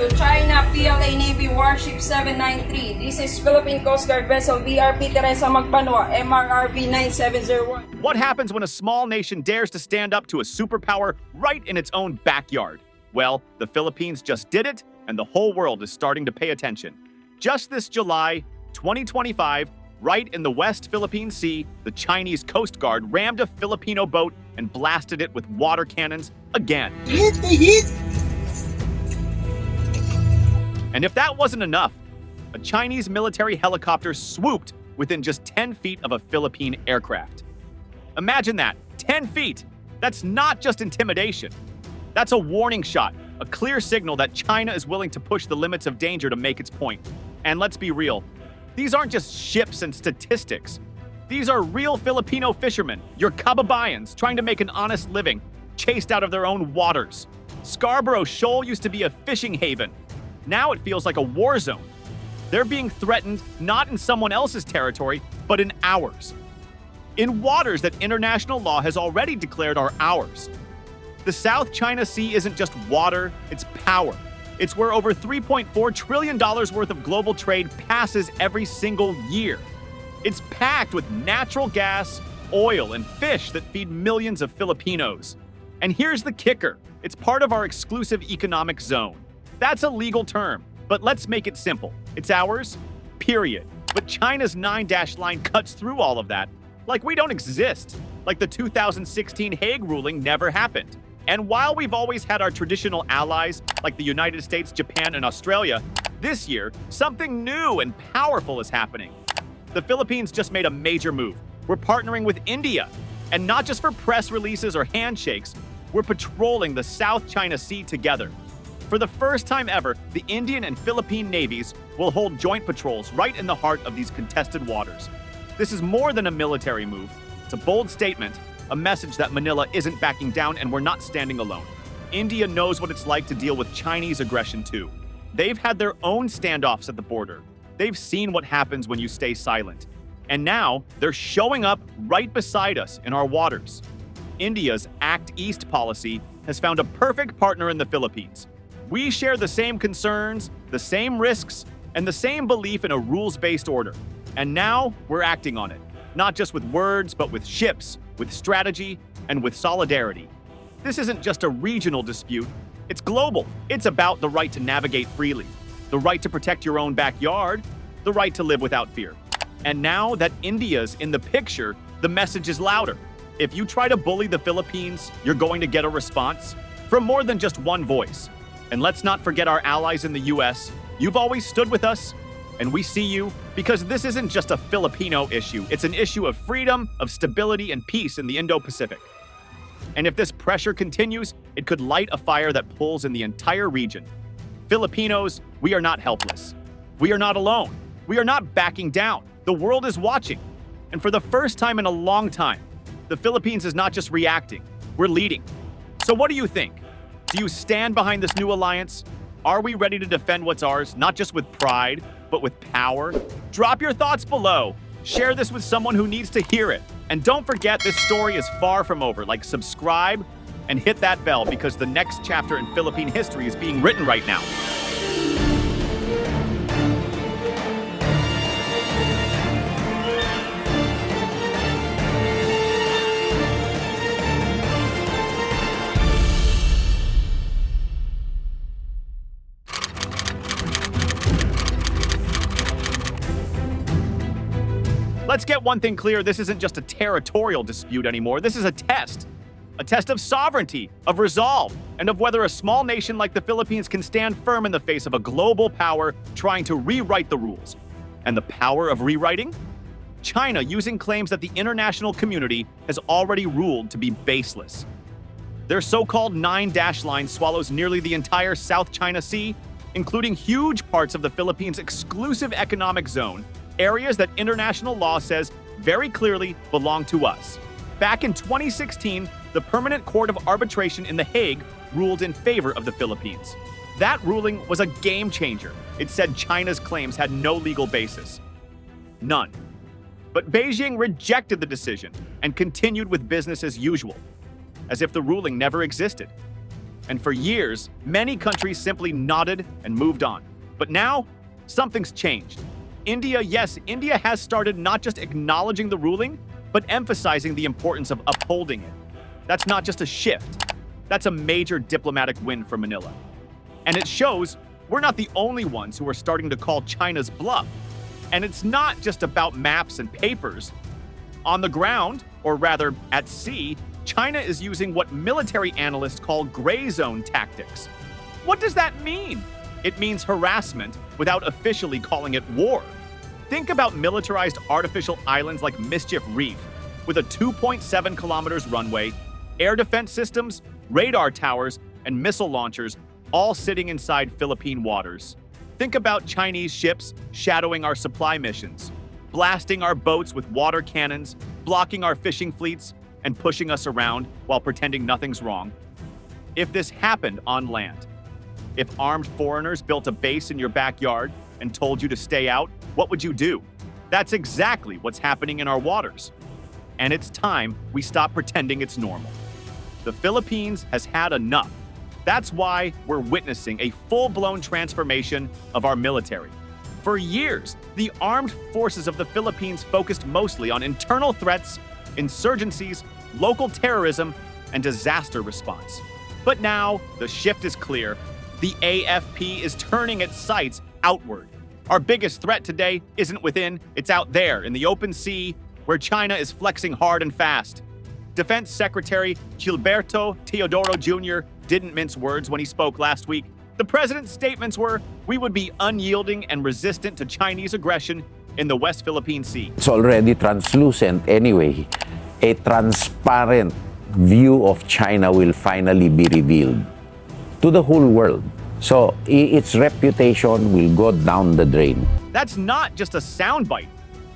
To China PLA Navy Warship 793. This is Philippine Coast Guard vessel VRP Teresa Magbanwa, MRRV 9701. What happens when a small nation dares to stand up to a superpower right in its own backyard? Well, the Philippines just did it, and the whole world is starting to pay attention. Just this July 2025, right in the West Philippine Sea, the Chinese Coast Guard rammed a Filipino boat and blasted it with water cannons again. And if that wasn't enough, a Chinese military helicopter swooped within just 10 feet of a Philippine aircraft. Imagine that, 10 feet! That's not just intimidation. That's a warning shot, a clear signal that China is willing to push the limits of danger to make its point. And let's be real, these aren't just ships and statistics. These are real Filipino fishermen, your kababayans, trying to make an honest living, chased out of their own waters. Scarborough Shoal used to be a fishing haven. Now it feels like a war zone. They're being threatened not in someone else's territory, but in ours. In waters that international law has already declared are ours. The South China Sea isn't just water, it's power. It's where over $3.4 trillion worth of global trade passes every single year. It's packed with natural gas, oil, and fish that feed millions of Filipinos. And here's the kicker. It's part of our exclusive economic zone. That's a legal term, but let's make it simple. It's ours, period. But China's 9-dash line cuts through all of that, like we don't exist, like the 2016 Hague ruling never happened. And while we've always had our traditional allies, like the United States, Japan, and Australia, this year, something new and powerful is happening. The Philippines just made a major move. We're partnering with India, and not just for press releases or handshakes, we're patrolling the South China Sea together. For the first time ever, the Indian and Philippine navies will hold joint patrols right in the heart of these contested waters. This is more than a military move. It's a bold statement, a message that Manila isn't backing down and we're not standing alone. India knows what it's like to deal with Chinese aggression too. They've had their own standoffs at the border. They've seen what happens when you stay silent. And now they're showing up right beside us in our waters. India's Act East policy has found a perfect partner in the Philippines. We share the same concerns, the same risks, and the same belief in a rules-based order. And now we're acting on it, not just with words, but with ships, with strategy, and with solidarity. This isn't just a regional dispute, it's global. It's about the right to navigate freely, the right to protect your own backyard, the right to live without fear. And now that India's in the picture, the message is louder. If you try to bully the Philippines, you're going to get a response from more than just one voice. And let's not forget our allies in the US. You've always stood with us, and we see you, because this isn't just a Filipino issue. It's an issue of freedom, of stability, and peace in the Indo-Pacific. And if this pressure continues, it could light a fire that pulls in the entire region. Filipinos, we are not helpless. We are not alone. We are not backing down. The world is watching. And for the first time in a long time, the Philippines is not just reacting, we're leading. So what do you think? Do you stand behind this new alliance? Are we ready to defend what's ours, not just with pride, but with power? Drop your thoughts below. Share this with someone who needs to hear it. And don't forget, this story is far from over. Like, subscribe and hit that bell because the next chapter in Philippine history is being written right now. Let's get one thing clear, this isn't just a territorial dispute anymore. This is a test of sovereignty, of resolve, and of whether a small nation like the Philippines can stand firm in the face of a global power trying to rewrite the rules. And the power of rewriting? China using claims that the international community has already ruled to be baseless. Their so-called 9-dash line swallows nearly the entire South China Sea, including huge parts of the Philippines' exclusive economic zone, areas that international law says very clearly belong to us. Back in 2016, the Permanent Court of Arbitration in The Hague ruled in favor of the Philippines. That ruling was a game changer. It said China's claims had no legal basis. None. But Beijing rejected the decision and continued with business as usual, as if the ruling never existed. And for years, many countries simply nodded and moved on. But now, something's changed. India has started not just acknowledging the ruling, but emphasizing the importance of upholding it. That's not just a shift. That's a major diplomatic win for Manila. And it shows we're not the only ones who are starting to call China's bluff. And it's not just about maps and papers. On the ground, or rather at sea, China is using what military analysts call gray zone tactics. What does that mean? It means harassment without officially calling it war. Think about militarized artificial islands like Mischief Reef, with a 2.7 kilometers runway, air defense systems, radar towers, and missile launchers all sitting inside Philippine waters. Think about Chinese ships shadowing our supply missions, blasting our boats with water cannons, blocking our fishing fleets, and pushing us around while pretending nothing's wrong. If this happened on land, if armed foreigners built a base in your backyard and told you to stay out, what would you do? That's exactly what's happening in our waters. And it's time we stop pretending it's normal. The Philippines has had enough. That's why we're witnessing a full-blown transformation of our military. For years, the armed forces of the Philippines focused mostly on internal threats, insurgencies, local terrorism, and disaster response. But now, the shift is clear. The AFP is turning its sights outward. Our biggest threat today isn't within, it's out there in the open sea, where China is flexing hard and fast. Defense Secretary Gilberto Teodoro Jr. didn't mince words when he spoke last week. The president's statements were, we would be unyielding and resistant to Chinese aggression in the West Philippine Sea. It's already translucent anyway. A transparent view of China will finally be revealed to the whole world. So its reputation will go down the drain. That's not just a soundbite.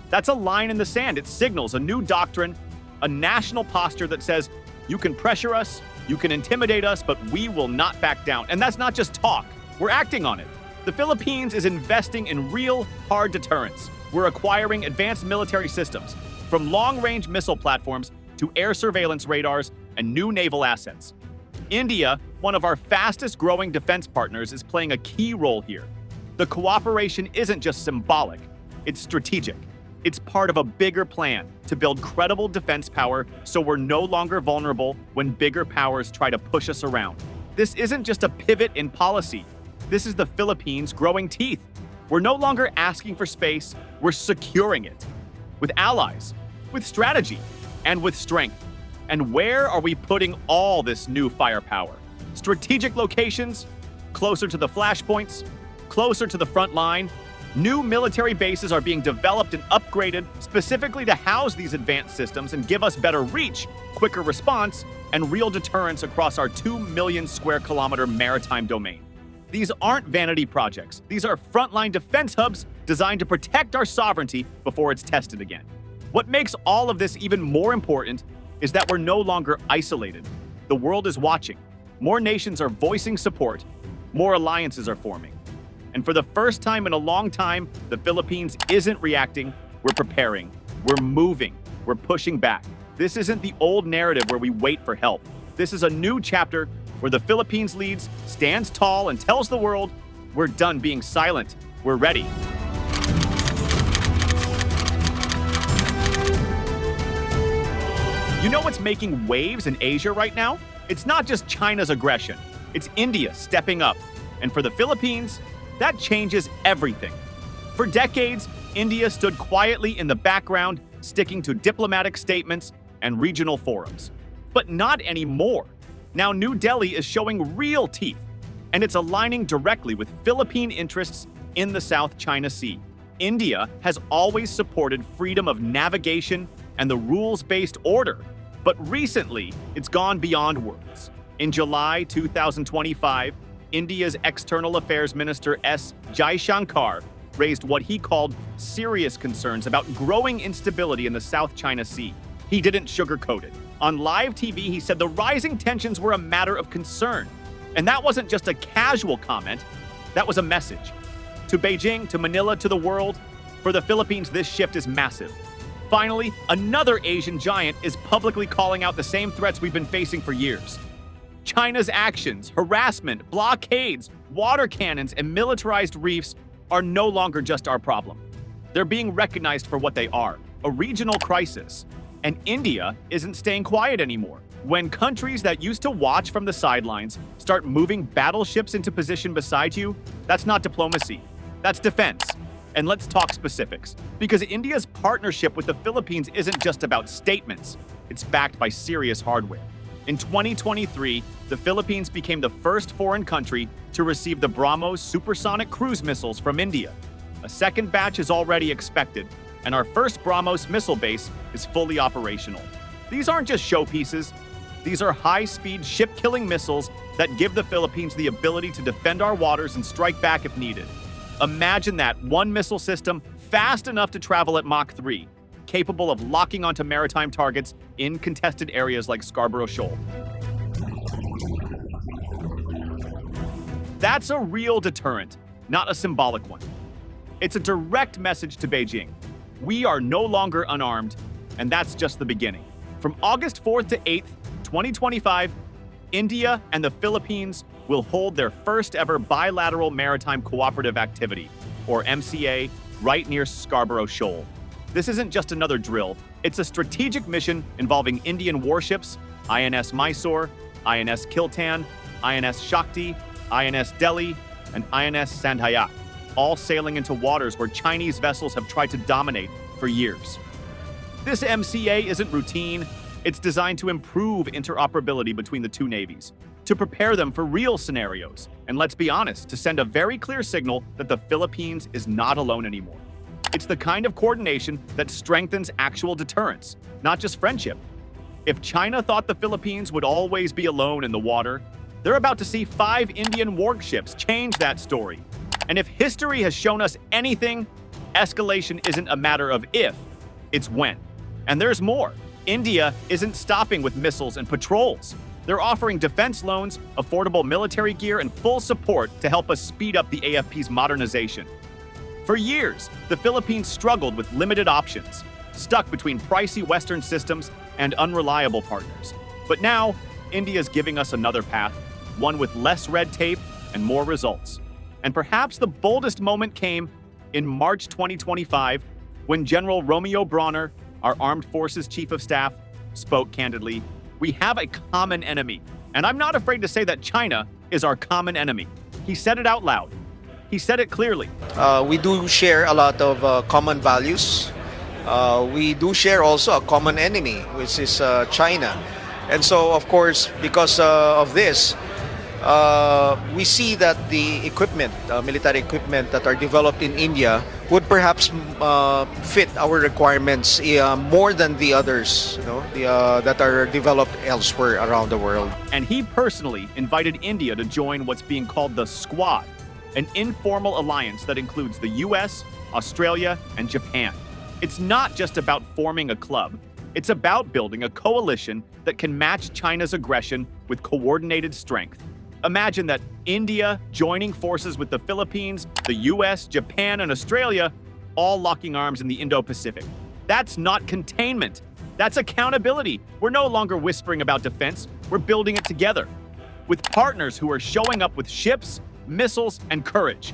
That's a line in the sand. It signals a new doctrine, a national posture that says, you can pressure us, you can intimidate us, but we will not back down. And that's not just talk. We're acting on it. The Philippines is investing in real, hard deterrence. We're acquiring advanced military systems, from long-range missile platforms to air surveillance radars and new naval assets. India, one of our fastest-growing defense partners, is playing a key role here. The cooperation isn't just symbolic, it's strategic. It's part of a bigger plan to build credible defense power so we're no longer vulnerable when bigger powers try to push us around. This isn't just a pivot in policy. This is the Philippines' growing teeth. We're no longer asking for space, we're securing it. With allies, with strategy, and with strength. And where are we putting all this new firepower? Strategic locations, closer to the flashpoints, closer to the front line. New military bases are being developed and upgraded specifically to house these advanced systems and give us better reach, quicker response, and real deterrence across our 2 million square kilometer maritime domain. These aren't vanity projects. These are frontline defense hubs designed to protect our sovereignty before it's tested again. What makes all of this even more important is that we're no longer isolated. The world is watching. More nations are voicing support. More alliances are forming. And for the first time in a long time, the Philippines isn't reacting, we're preparing, we're moving, we're pushing back. This isn't the old narrative where we wait for help. This is a new chapter where the Philippines leads, stands tall, and tells the world, we're done being silent, we're ready. You know what's making waves in Asia right now? It's not just China's aggression, it's India stepping up. And for the Philippines, that changes everything. For decades, India stood quietly in the background, sticking to diplomatic statements and regional forums. But not anymore. Now New Delhi is showing real teeth, and it's aligning directly with Philippine interests in the South China Sea. India has always supported freedom of navigation and the rules-based order, but recently, it's gone beyond words. In July 2025, India's External Affairs Minister S. Jaishankar raised what he called serious concerns about growing instability in the South China Sea. He didn't sugarcoat it. On live TV, he said the rising tensions were a matter of concern. And that wasn't just a casual comment, that was a message. To Beijing, to Manila, to the world, for the Philippines, this shift is massive. Finally, another Asian giant is publicly calling out the same threats we've been facing for years. China's actions, harassment, blockades, water cannons, and militarized reefs are no longer just our problem. They're being recognized for what they are, a regional crisis. And India isn't staying quiet anymore. When countries that used to watch from the sidelines start moving battleships into position beside you, that's not diplomacy, that's defense. And let's talk specifics, because India's partnership with the Philippines isn't just about statements, it's backed by serious hardware. In 2023, the Philippines became the first foreign country to receive the BrahMos supersonic cruise missiles from India. A second batch is already expected, and our first BrahMos missile base is fully operational. These aren't just showpieces. These are high-speed, ship-killing missiles that give the Philippines the ability to defend our waters and strike back if needed. Imagine that, one missile system fast enough to travel at Mach 3, capable of locking onto maritime targets in contested areas like Scarborough Shoal. That's a real deterrent, not a symbolic one. It's a direct message to Beijing. We are no longer unarmed, and that's just the beginning. From August 4th to 8th, 2025, India and the Philippines will hold their first ever bilateral maritime cooperative activity, or MCA, right near Scarborough Shoal. This isn't just another drill, it's a strategic mission involving Indian warships, INS Mysore, INS Kiltan, INS Shakti, INS Delhi, and INS Sandhayak, all sailing into waters where Chinese vessels have tried to dominate for years. This MCA isn't routine, it's designed to improve interoperability between the two navies, to prepare them for real scenarios, and let's be honest, to send a very clear signal that the Philippines is not alone anymore. It's the kind of coordination that strengthens actual deterrence, not just friendship. If China thought the Philippines would always be alone in the water, they're about to see 5 Indian warships change that story. And if history has shown us anything, escalation isn't a matter of if, it's when. And there's more. India isn't stopping with missiles and patrols. They're offering defense loans, affordable military gear, and full support to help us speed up the AFP's modernization. For years, the Philippines struggled with limited options, stuck between pricey Western systems and unreliable partners. But now, India's giving us another path, one with less red tape and more results. And perhaps the boldest moment came in March 2025, when General Romeo Bronner, our Armed Forces Chief of Staff, spoke candidly. We have a common enemy, and I'm not afraid to say that China is our common enemy. He said it out loud. He said it clearly. We do share a lot of common values. We do share also a common enemy, which is China. And so, of course, because of this, we see that the equipment, military equipment that are developed in India would perhaps fit our requirements more than the others, that are developed elsewhere around the world. And he personally invited India to join what's being called the Squad, an informal alliance that includes the US, Australia, and Japan. It's not just about forming a club. It's about building a coalition that can match China's aggression with coordinated strength. Imagine that India joining forces with the Philippines, the US, Japan, and Australia, all locking arms in the Indo-Pacific. That's not containment. That's accountability. We're no longer whispering about defense. We're building it together with partners who are showing up with ships, missiles, and courage.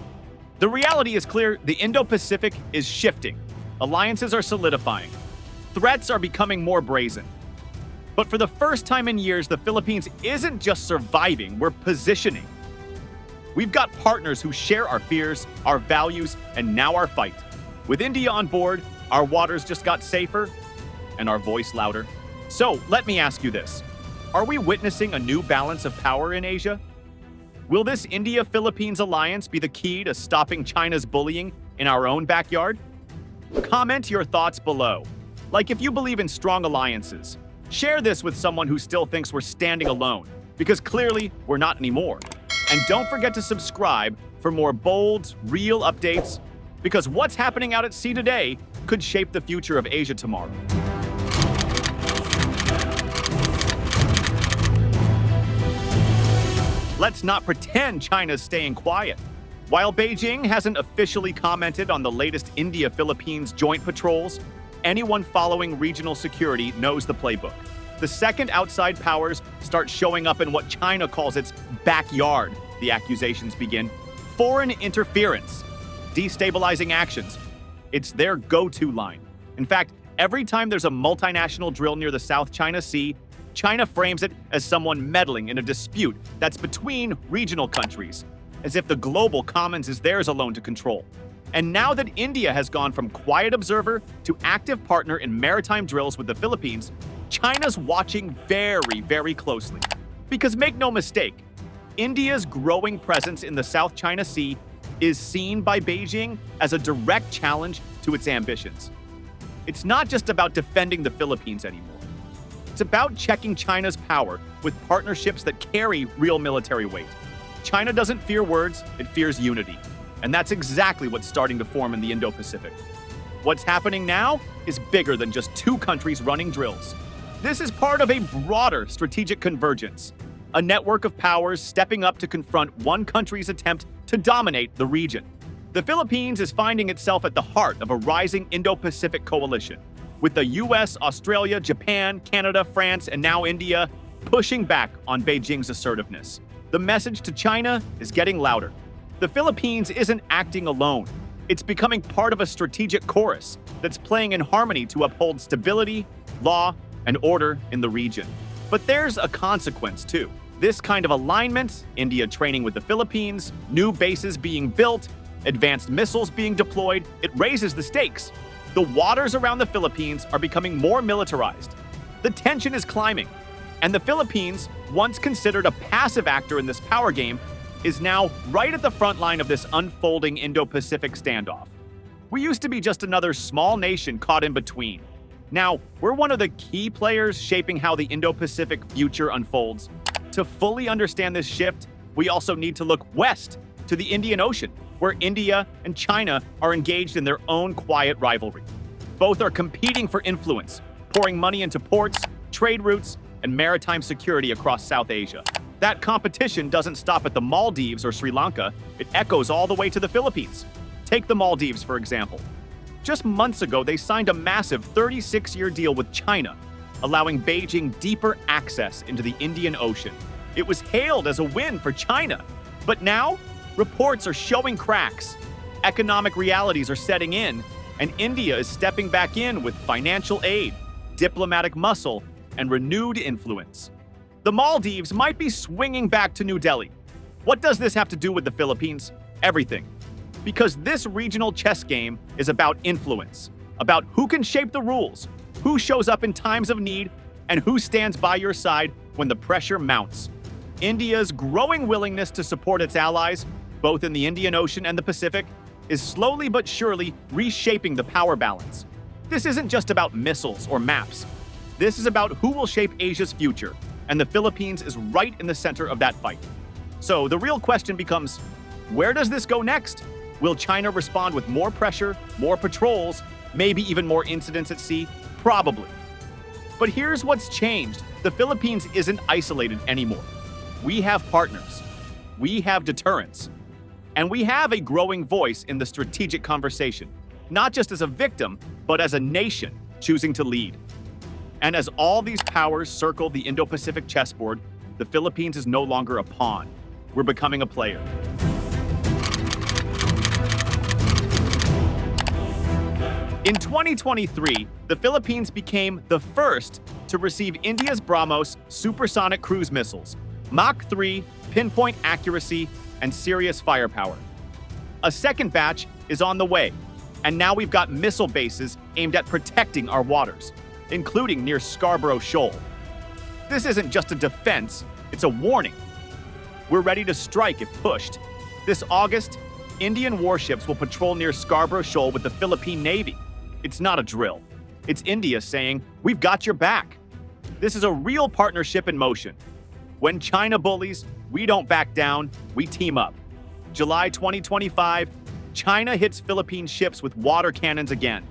The reality is clear. The Indo-Pacific is shifting. Alliances are solidifying. Threats are becoming more brazen. But for the first time in years, the Philippines isn't just surviving, we're positioning. We've got partners who share our fears, our values, and now our fight. With India on board, our waters just got safer and our voice louder. So let me ask you this. Are we witnessing a new balance of power in Asia? Will this India-Philippines alliance be the key to stopping China's bullying in our own backyard? Comment your thoughts below. Like if you believe in strong alliances. Share this with someone who still thinks we're standing alone, because clearly we're not anymore. And don't forget to subscribe for more bold, real updates, because what's happening out at sea today could shape the future of Asia tomorrow. Let's not pretend China's staying quiet. While Beijing hasn't officially commented on the latest India-Philippines joint patrols, anyone following regional security knows the playbook. The second outside powers start showing up in what China calls its backyard, the accusations begin. Foreign interference, destabilizing actions. It's their go-to line. In fact, every time there's a multinational drill near the South China Sea, China frames it as someone meddling in a dispute that's between regional countries, as if the global commons is theirs alone to control. And now that India has gone from quiet observer to active partner in maritime drills with the Philippines, China's watching very, very closely. Because make no mistake, India's growing presence in the South China Sea is seen by Beijing as a direct challenge to its ambitions. It's not just about defending the Philippines anymore. It's about checking China's power with partnerships that carry real military weight. China doesn't fear words, it fears unity. And that's exactly what's starting to form in the Indo-Pacific. What's happening now is bigger than just two countries running drills. This is part of a broader strategic convergence, a network of powers stepping up to confront one country's attempt to dominate the region. The Philippines is finding itself at the heart of a rising Indo-Pacific coalition, with the US, Australia, Japan, Canada, France, and now India pushing back on Beijing's assertiveness. The message to China is getting louder. The Philippines isn't acting alone. It's becoming part of a strategic chorus that's playing in harmony to uphold stability, law, and order in the region. But there's a consequence, too. This kind of alignment, India training with the Philippines, new bases being built, advanced missiles being deployed, it raises the stakes. The waters around the Philippines are becoming more militarized. The tension is climbing. And the Philippines, once considered a passive actor in this power game, is now right at the front line of this unfolding Indo-Pacific standoff. We used to be just another small nation caught in between. Now, we're one of the key players shaping how the Indo-Pacific future unfolds. To fully understand this shift, we also need to look west to the Indian Ocean, where India and China are engaged in their own quiet rivalry. Both are competing for influence, pouring money into ports, trade routes, and maritime security across South Asia. That competition doesn't stop at the Maldives or Sri Lanka, it echoes all the way to the Philippines. Take the Maldives, for example. Just months ago, they signed a massive 36-year deal with China, allowing Beijing deeper access into the Indian Ocean. It was hailed as a win for China. But now, reports are showing cracks. Economic realities are setting in, and India is stepping back in with financial aid, diplomatic muscle, and renewed influence. The Maldives might be swinging back to New Delhi. What does this have to do with the Philippines? Everything. Because this regional chess game is about influence, about who can shape the rules, who shows up in times of need, and who stands by your side when the pressure mounts. India's growing willingness to support its allies, both in the Indian Ocean and the Pacific, is slowly but surely reshaping the power balance. This isn't just about missiles or maps. This is about who will shape Asia's future, and the Philippines is right in the center of that fight. So the real question becomes, where does this go next? Will China respond with more pressure, more patrols, maybe even more incidents at sea? Probably. But here's what's changed. The Philippines isn't isolated anymore. We have partners. We have deterrence. And we have a growing voice in the strategic conversation, not just as a victim, but as a nation choosing to lead. And as all these powers circle the Indo-Pacific chessboard, the Philippines is no longer a pawn. We're becoming a player. In 2023, the Philippines became the first to receive India's BrahMos supersonic cruise missiles, Mach 3, pinpoint accuracy, and serious firepower. A second batch is on the way, and now we've got missile bases aimed at protecting our waters, including near Scarborough Shoal. This isn't just a defense, it's a warning. We're ready to strike if pushed. This August, Indian warships will patrol near Scarborough Shoal with the Philippine Navy. It's not a drill. It's India saying, we've got your back. This is a real partnership in motion. When China bullies, we don't back down, we team up. July 2025, China hits Philippine ships with water cannons again.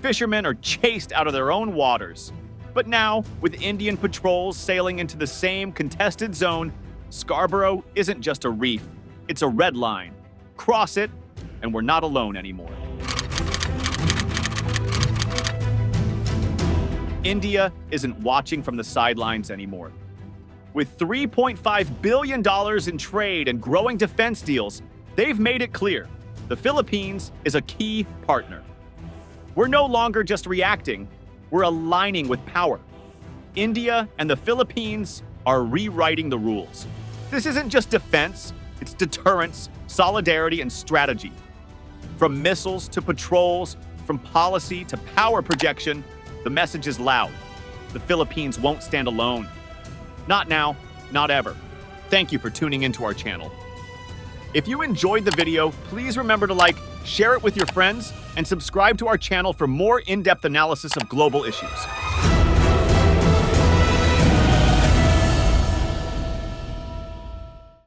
Fishermen are chased out of their own waters. But now, with Indian patrols sailing into the same contested zone, Scarborough isn't just a reef, it's a red line. Cross it, and we're not alone anymore. India isn't watching from the sidelines anymore. With $3.5 billion in trade and growing defense deals, they've made it clear the Philippines is a key partner. We're no longer just reacting, we're aligning with power. India and the Philippines are rewriting the rules. This isn't just defense, it's deterrence, solidarity, and strategy. From missiles to patrols, from policy to power projection, the message is loud. The Philippines won't stand alone. Not now, not ever. Thank you for tuning into our channel. If you enjoyed the video, please remember to like, share it with your friends, and subscribe to our channel for more in-depth analysis of global issues.